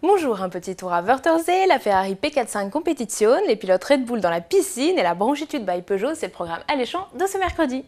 Bonjour, un petit tour à Wörthersee, la Ferrari P45 Competition, les pilotes Red Bull dans la piscine et la branchitude by Peugeot, c'est le programme alléchant de ce mercredi.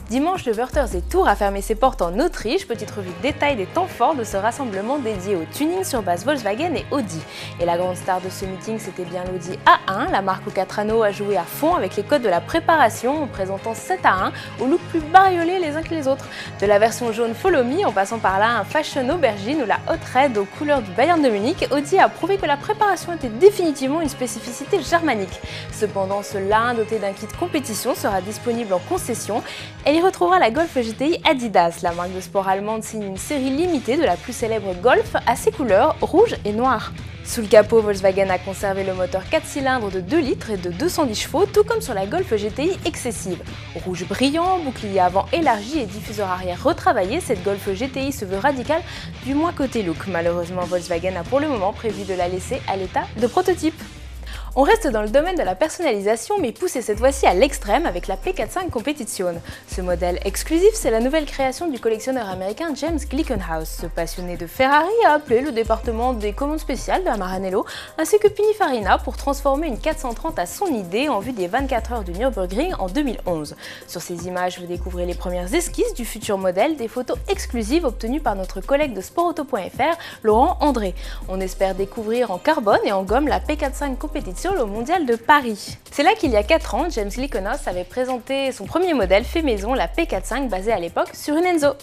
Dimanche, le Wörthersee Tour a fermé ses portes en Autriche. Petite revue de détail des temps forts de ce rassemblement dédié au tuning sur base Volkswagen et Audi. Et la grande star de ce meeting, c'était bien l'Audi A1. La marque aux 4 anneaux a joué à fond avec les codes de la préparation en présentant 7 à 1 au look plus bariolé les uns que les autres. De la version jaune Follow Me en passant par là un fashion aubergine ou la Hot Red aux couleurs du Bayern de Munich, Audi a prouvé que la préparation était définitivement une spécificité germanique. Cependant, ce lin doté d'un kit compétition sera disponible en concession. Elle y retrouvera la Golf GTI Adidas. La marque de sport allemande signe une série limitée de la plus célèbre Golf à ses couleurs rouge et noir. Sous le capot, Volkswagen a conservé le moteur 4 cylindres de 2 litres et de 210 chevaux, tout comme sur la Golf GTI Excessive. Rouge brillant, bouclier avant élargi et diffuseur arrière retravaillé, cette Golf GTI se veut radicale, du moins côté look. Malheureusement, Volkswagen a pour le moment prévu de la laisser à l'état de prototype. On reste dans le domaine de la personnalisation, mais poussé cette fois-ci à l'extrême avec la P45 Competition. Ce modèle exclusif, c'est la nouvelle création du collectionneur américain James Glickenhaus. Ce passionné de Ferrari a appelé le département des commandes spéciales de la Maranello ainsi que Pininfarina pour transformer une 430 à son idée en vue des 24 heures du Nürburgring en 2011. Sur ces images, vous découvrez les premières esquisses du futur modèle, des photos exclusives obtenues par notre collègue de sportauto.fr, Laurent André. On espère découvrir en carbone et en gomme la P45 Competition au Mondial de Paris. C'est là qu'il y a 4 ans, James Glickenhaus avait présenté son premier modèle fait maison, la P45, basée à l'époque sur une Enzo.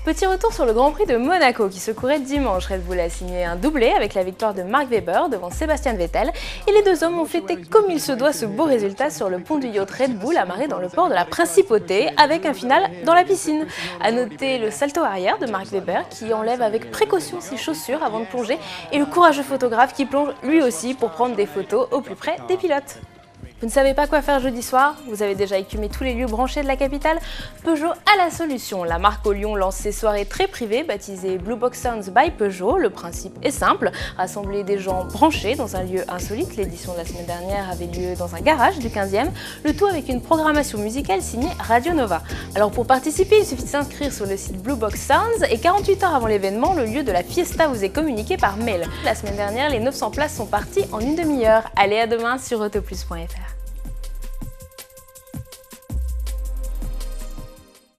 Petit retour sur le Grand Prix de Monaco qui se courait dimanche. Red Bull a signé un doublé avec la victoire de Mark Webber devant Sebastian Vettel et les deux hommes ont fêté comme il se doit ce beau résultat sur le pont du yacht Red Bull amarré dans le port de la Principauté avec un final dans la piscine. A noter le salto arrière de Mark Webber qui enlève avec précaution ses chaussures avant de plonger et le courageux photographe qui plonge lui aussi pour prendre des photos au plus près des pilotes. Vous ne savez pas quoi faire jeudi soir? Vous avez déjà écumé tous les lieux branchés de la capitale? Peugeot a la solution. La marque au Lyon lance ses soirées très privées baptisées Blue Box Sounds by Peugeot. Le principe est simple, rassembler des gens branchés dans un lieu insolite. L'édition de la semaine dernière avait lieu dans un garage du 15e, le tout avec une programmation musicale signée Radio Nova. Alors pour participer, il suffit de s'inscrire sur le site Blue Box Sounds et 48 heures avant l'événement, le lieu de la fiesta vous est communiqué par mail. La semaine dernière, les 900 places sont parties en une demi-heure. Allez, à demain sur autoplus.fr.